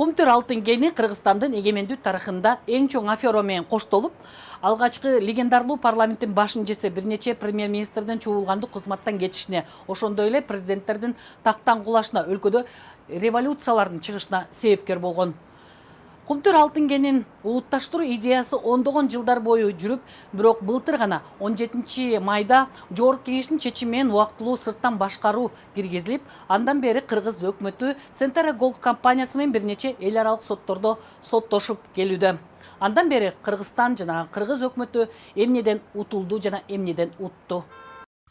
Кумтөр алтын кени Кыргызстандын эгемендүү тарыхында эң чоң афера менен коштолуп, алгачкы легендарлуу парламенттин башын жесе бир нече премьер-министрдин чуулгандуу кызматтан кетишине, ошондой эле президенттердин тактан кулашына, өлкөдө революциялардын чыгышына себепкер болгон. Кумтөр алтын кенин улутташтыруу идеясы ондогон жылдар бою жүрүп, бирок былтыр гана 17 майда Жогорку Кеңештин чечими менен убактылуу сырттан башкаруу киргизилип, андан бери Кыргыз өкмөтү Centara Gold компаниясы менен бир нече эл аралык соттордо соттошуп келүүдө. Андан бери Кыргызстан жана Кыргыз өкмөтү эмнеден утулду жана эмнеден утту.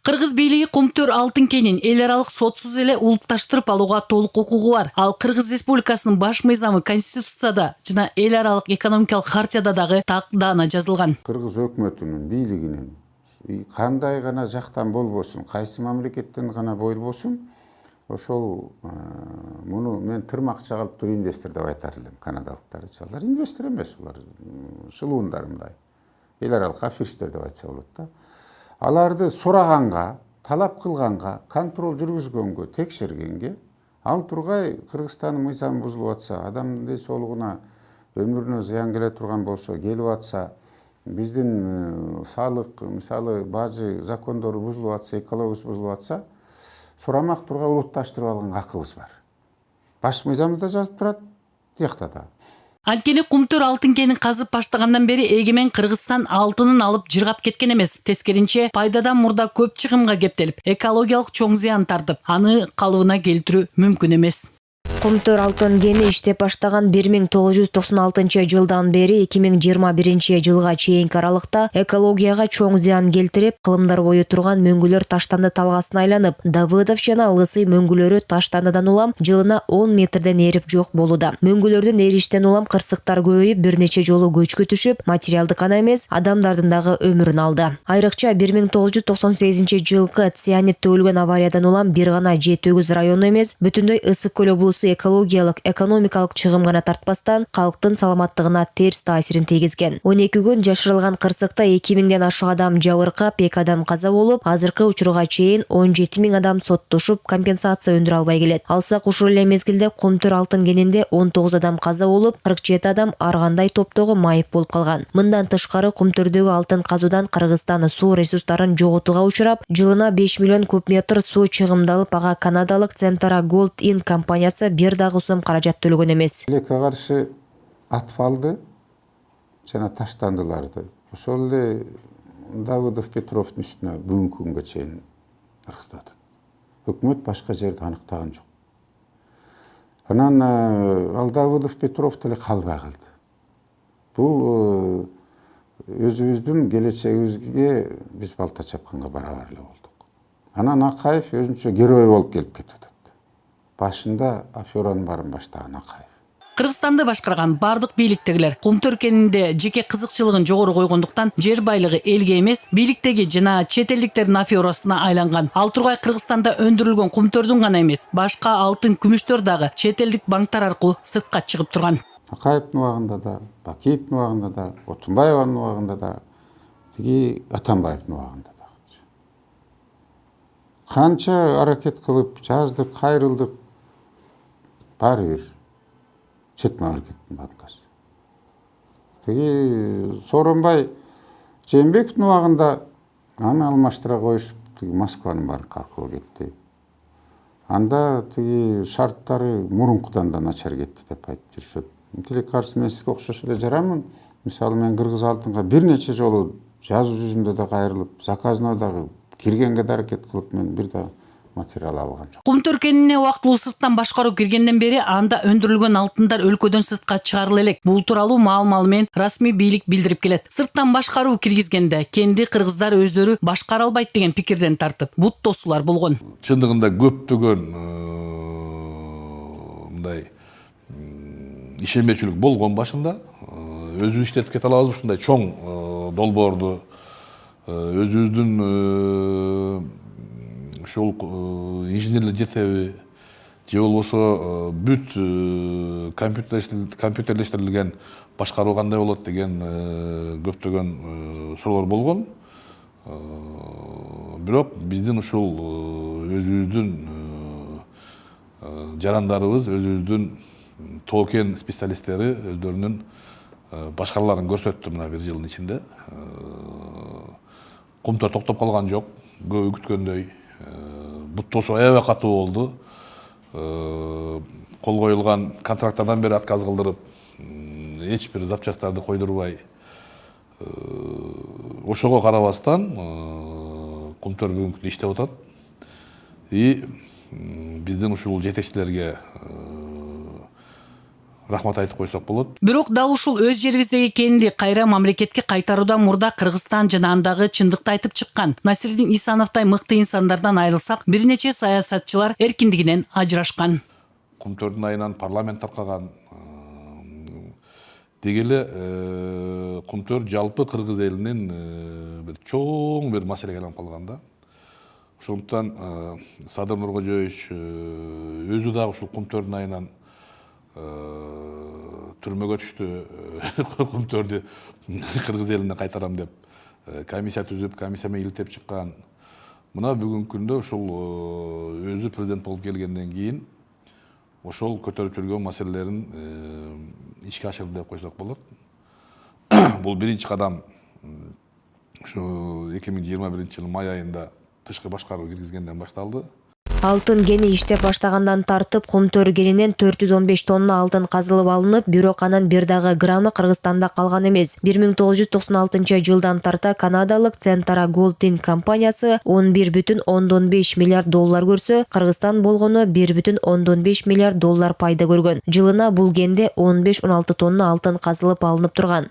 Кыргыз бийлиги Кумтөр алтын кенин эл аралык сотсуз эле улутташтырып алууга толук укугу бар. Ал Кыргыз Республикасынын баш мыйзамы Конституцияда жана эл аралык экономикалык хартияда дагы такдаана жазылган. Кыргыз өкмөтүнүн бийлигинин кандай гана жактан болбосун, кайсы мамлекеттен гана болбосун, ошол муну мен тырмак чагылып туруп инвестор деп айтар элем. Канадалыктарчы алар инвестор эмес, улар шылуундарымдай. Эл аралык аферисттер деп айтса болот да. Аларды сураганга, талап кылганга, контроль жүргүзгөнгө, текшергенге, ал тургай Кыргызстандын мыйзамы бузулуп атса, адамдын ден соолугуна, өмүрүнө зыян келе турган болсо, келип атса, биздин салык, мисалы, бажы закондору бузулуп атса, экологиябыз бузулуп атса, сурамак тургай улутташтырып алган акыбыз бар. Баш мыйзамда жазып турат, тиякта да. Анткени Кумтөр алтын кенин казып баштагандан бери эгемен Кыргызстан алтынын алып жыргап кеткен эмес. Тескеринче пайдадан мурда көп чыгымга кептелип, экологиялык чоң зыян тартып, аны калыбына келтирүү мүмкүн эмес. Кумтөр алтын кени иштеп баштаган 1996 жылдан бери 2021 жылга чейинки аралыкта экологияга чоң зыян келтирип, кылымдар бою турган мөңгүлөр таштанды талгасына айланып, Давыдов жана Лысый мөңгүлөрү таштандыдан улам жылына 10 метрден эрип жок болууда. Мөңгүлөрдүн эриштен улам кырсыктар көбөйүп, бир нече жолу көчкү түшүп, материалдык гана эмес, адамдардын дагы өмүрүн алды. Айрыкча 1998 жылкы цианид төгүлгөн авариядан улам бир гана Жети Өгүз району эмес, бүтүндөй Ысык көл облусу экологиялык, экономикалык чыгым гана тартпастан, калктын саламаттыгына терс таасирин тийгизген. 12 күн жашырылган кырсыкта 2000ден ашык адам жабыркап, 2 адам каза болуп, азыркы учурга чейин 17 000 адам соттошуп, компенсация өндүрө албай келет. Алсак ушул эле мезгилде Кумтөр алтын кенинде 19 адам каза болуп, 47 адам ар кандай топтогу майып болуп калган. Мындан тышкары Кумтөрдөгү алтын казуудан Кыргызстан суу ресурстарын жоготууга учурап, жылына 5 миллион куб метр суу чыгымдалып, ага канадалык Centara Gold компаниясы бир дагы сом каражат төлөгөн эмес. Элекке каршы атфалды жана таштандыларды ошол эле Давыдов Петровдун үстүнө бүгүнкү күнгө чейин ыркытат. Өкмөт башка жерде аныктаган жок. Анан ал Давыдов Петров деле калбай калды. Бул өзүбүздүн келечегибизге биз балта чапканга барабар эле болдук. Анан Акаев өзүнчө герой болуп келип кетип атат. Башында аферанын барын баштаган Акаев. Кыргызстанды башкарган бардык бийликтегилер Кумтөр кенинде жеке кызыкчылыгын жогору койгондуктан жер байлыгы элге эмес, бийликтеги жана чет элдиктердин аферасына айланган. Ал тургай Кыргызстанда өндүрүлгөн кумтөрдүн гана эмес, башка алтын, күмүштөр дагы чет элдик банктар аркылуу сыртка чыгып турган. Акаевдин убагында да, Бакиевдин убагында да, Отунбаеванын убагында да, тиги Атамбаевдин убагында да. Канча аракет кылып жаздык, кайрылдык, баары бир чет мамлекеттин банкасы. Тиги Сооронбай Жээнбековдун убагында аны алмаштыра коюшуп, тиги Москванын банкы аркылуу кетти. Анда тиги шарттары мурункудан да начар кетти деп айтып жүрүшөт. Тилекке каршы мен сизге окшош эле жарамын. Мисалы мен Кыргыз алтынга бир нече жолу жазуу жүзүндө да кайрылып, заказына дагы киргенге да аракет кылып, мен бир да материал алган жок. Кумтөр кенине убактылуу сырттан башкаруу киргенден бери анда өндүрүлгөн алтындар өлкөдөн сыртка чыгарыла элек. Бул тууралуу маал менен расмий бийлик билдирип келет. Сырттан башкаруу киргизгенде кенди кыргыздар өздөрү башкара албайт деген пикирден тартып, бут тосуулар болгон. Чындыгында көптөгөн мындай ишенбечүлүк болгон башында. Өзүбүз иштетип кете алабызбы ушундай чоң долбоорду, өзүбүздүн ушул инженерлик жетеби же болбосо бүт компьютерлештирилген башкаруу кандай болот деген көптөгөн суроолор болгон. Бирок биздин ушул өзүбүздүн жарандарыбыз, өзүбүздүн тоо кен специалисттери өздөрүнүн башкармаларын көрсөттү мына бир жылдын ичинде. Кумтөр токтоп калган жок, көбү күткөндөй. Буттоосу аябай катуу болду. Кол коюлган контракттардан бери отказ кылдырып, эч бир запчасттарды койдурбай, ошого карабастан Кумтөр бүгүнкү күндө иштеп атат. И биздин ушул жетекчилерге рахмат айтып койсок болот. Бирок дал ушул өз жерибиздеги кенди кайра мамлекетке кайтаруудан мурда Кыргызстан жана андагы чындыкты айтып чыккан Насирдин Исановдой мыкты инсандардан айрылсак, бир нече саясатчылар эркиндигинен ажырашкан. Кумтөрдүн айынан парламент таркаган. Деги эле Кумтөр жалпы кыргыз элинин бир чоң бир маселеге айланып калган да. Ошондуктан Садыр Нуркожоевич өзү дагы ушул Кумтөрдүн айынан түрмөгө түштү. Кумтөрдү кыргыз элине кайтарам деп комиссия түзүп, комиссия менен иликтеп чыккан. Мына бүгүнкү күндө ушул өзү президент болуп келгенден кийин ошол көтөрүп жүргөн маселелерин ишке ашырды деп койсок болот. Бул биринчи кадам ушу 2021-жылдын май айында тышкы башкаруу киргизгенден башталды. Алтын кени иштеп баштагандан тартып Кумтөр кенинен 415 тонна алтын казылып алынып, бирок анын бир дагы граммы Кыргызстанда калган эмес. 1996-жылдан тарта канадалык Centara Goldin компаниясы 11,5 миллиард доллар көрсө, Кыргызстан болгону 1,5 миллиард доллар пайда көргөн. Жылына бул кенде 15-16 тонна алтын казылып алынып турган.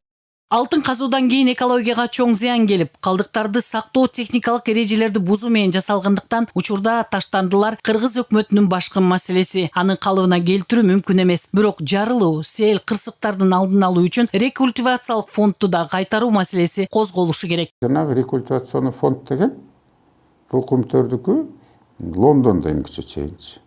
Алтын казуудан кийин экологияга чоң зыян келип, калдыктарды сактоо техникалык эрежелерди бузуу менен жасалгандыктан учурда таштандылар Кыргыз өкмөтүнүн башкы маселеси. Анын калыбына келтирүү мүмкүн эмес. Бирок жарылуу, сел, кырсыктардын алдын алуу үчүн рекультивациялык фондду да кайтаруу маселеси козголушу керек. Жанагы рекультивационный фонд деген бул Кумтөрдүкү Лондондо эмгиче чейинчи.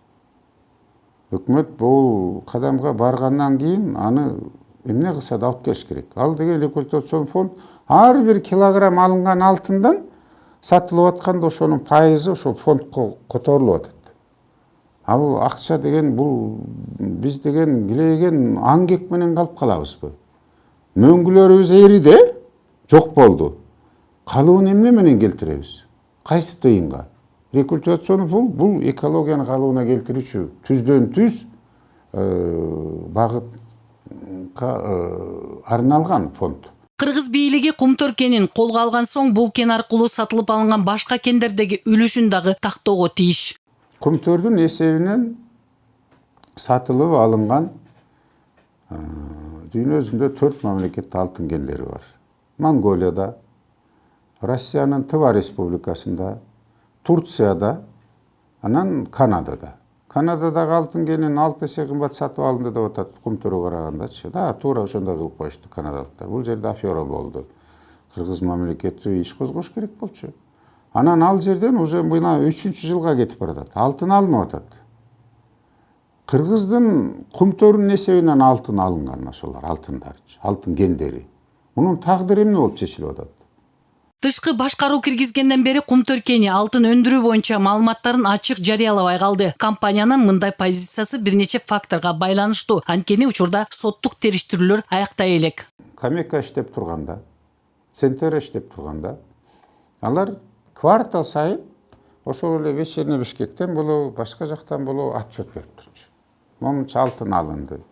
Өкмөт бул кадамга баргандан кийин аны эмне кылса да алып келиш керек. Ал деген рекультивацион фонд ар бир килограмм алынган алтындан сатылып атканда ошонун пайызы ошол фондко которулуп атат. Ал акча деген бул биз деген килейген аңгек менен калып калабызбы? Мөңгүлөрүбүз эриди, жок болду. Калыбын эмне менен келтиребиз? Кайсы тыйынга? Рекультивацион фонд бул экологиянын калыбына келтирүүчү түздөн түз багыт арналган фонд. Кыргыз бийлиги Кумтөр кенин колго алган соң бул кен аркылуу сатылып алынган башка кендердеги үлүшүн дагы тактоого тийиш. Кумтөрдүн эсебинен сатылып алынган дүйнө жүзүндө 4 мамлекетте алтын кендери бар. Монголияда, Россиянын Тыва республикасында, Турцияда, анан Канадада. Канададагы алтын кенин 6 эсе кымбат сатып алынды деп атат Кумтөргө карагандачы. Да, туура ошондой кылып коюшту канадалыктар. Бул жерде афера болду. Кыргыз мамлекети иш козгош керек болчу. Анан ал жерден уже мына 3-жылга кетип баратат. Алтын алынып атат. Кыргыздын Кумтөрүнүн эсебинен алтын алынган ошолар алтындар, алтын кендери. Мунун тагдыры эмне болуп чечилип атат? Тышкы башкаруу киргизгенден бери Кумтөр кени алтын өндүрүү боюнча маалыматтарын ачык жарыялабай калды. Компаниянын мындай позициясы бир нече факторго байланыштуу. Анткени учурда соттук териштирүүлөр аяктай элек. Камека иштеп турганда, Centara иштеп турганда, алар квартал сайын ошол эле вечерний Бишкектен болобу, башка жактан болобу отчет берип турчу. Момунча алтын алынды,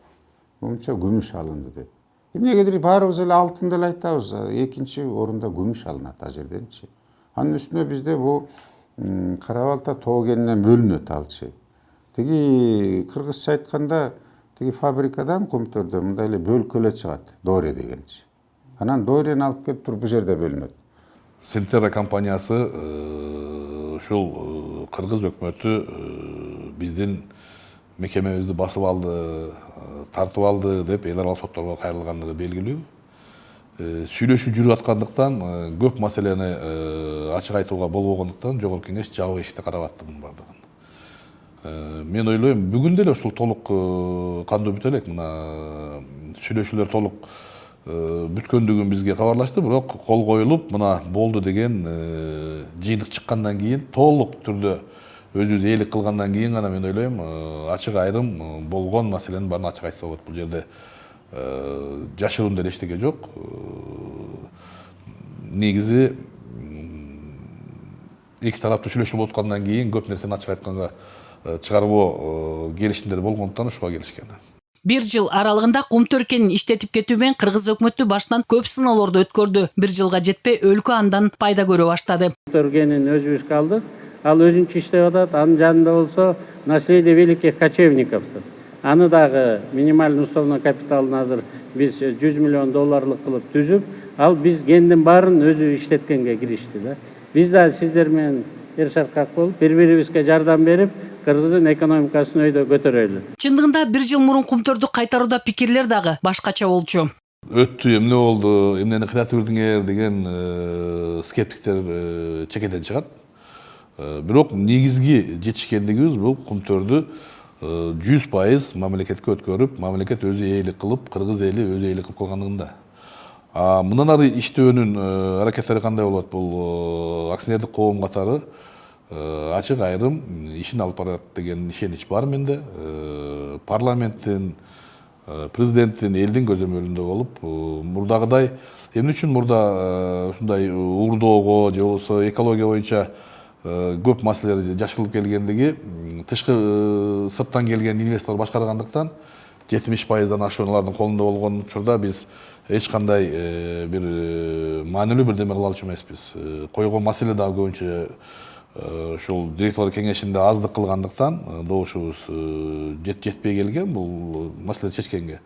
момунча күмүш алынды деп. Эмнегедир баарыбыз эле алтын деле айтабыз, экинчи орунда күмүш алынат ал жерденчи. Анын үстүнө бизде бул кара балта тоо кенинен бөлүнөт алчы. Тиги кыргызча айтканда, тиги фабрикадан Кумтөрдө мындай эле бөлкөлө чыгат, доре дегенчи. Анан дорени алып келип туруп бул жерде бөлүнөт. Centara компаниясы ушул кыргыз өкмөтү биздин мекемебизди басып алды, тартып алды деп эл аралык сотторго кайрылгандыгы белгилүү. Сүйлөшүү жүрүп аткандыктан көп маселени ачык айтууга болбогондуктан жогорку кеңеш жабык эшикте карап атты мунун бардыгын. Мен ойлойм, бүгүн деле ушул толук кандуу бүтө элек. Мына сүйлөшүүлөр толук бүткөндүгүн бизге кабарлашты, бирок кол коюлуп, мына болду деген жыйынтык чыккандан кийин толук түрдө өзүбүз ээлик кылгандан кийин гана мен ойлойм ачык айрым болгон маселенин баарын ачык айтса болот. Бул жерде жашыруун деле эчтеке жок. Негизи эки тараптуу сүйлөшүп откандан кийин көп нерсени ачык айтканга чыгарбоо келишимдер болгондуктан ушуга келишкен. 1 жыл аралыгында Кумту өлкөнүн иштетип кетүү менен кыргыз өкмөтү башынан көп сыноолорду өткөрдү. 1 жылга жетпей өлкө андан пайда көрө баштады. Өлкөнүн өзүбүзгө алдык. Ал өзүнчө иштеп атат. Анын жанында болсо наследие великих кочевниковдур. Аны дагы минимальный уставной капиталын азыр биз $100 миллион кылып түзүп, ал биз кендин баарын өзү иштеткенге киришти да. Биз да сиздер менен эр-шаркак болуп, бири-бирибизге жардам берип, кыргыздын экономикасын өйдө көтөрөлү. Чындыгында 1 жыл мурун Кумтөрдү кайтарууда пикирлер дагы башкача болчу. Өттү, эмне болду, эмнени кыйратып жүрдүңөр деген скептиктер чекеден чыгат. Бирок негизги жетишкендигибиз бул Кумтөрдү 100% мамлекетке өткөрүп, мамлекет өзү ээлик кылып, кыргыз эли өзү ээлик кылып калгандыгында. Мындан ары иштөөнүн аракеттери кандай болот? Бул акционердик коом катары ачык айрым ишин алып барат деген ишенич бар менде. Парламенттин, президенттин, элдин көзөмөлүндө болуп, мурдагыдай эмне үчүн мурда ушундай уурдоого же болбосо экология боюнча көп маселелер жашырылып келгендиги, тышкы сырттан келген инвестор башкаргандыктан 70%-дан ашуун алардын колунда болгон учурда биз эч кандай бир маанилүү бир деме кыла алчу эмеспиз. Койгон маселе дагы көбүнчө ушул директорлор кеңешинде аздык кылгандыктан добушубуз жетпей келген бул маселени чечкенге.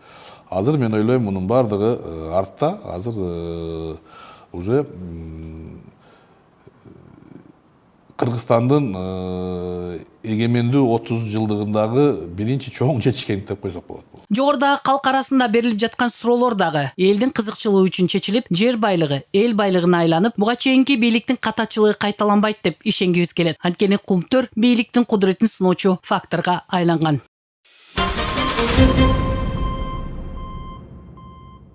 Азыр мен ойлойм мунун баардыгы артта. Азыр уже Кыргызстандын эгемендүү 30 жылдыгындагы биринчи чоң жетишкендик деп койсок болот. Жогорудагы калк арасында берилип жаткан суроолор дагы элдин кызыкчылыгы үчүн чечилип, жер байлыгы, эл байлыгына айланып, буга чейинки бийликтин катачылыгы кайталанбайт деп ишенгибиз келет. Анткени Кумтөр бийликтин кудуретин сыноочу факторго айланган.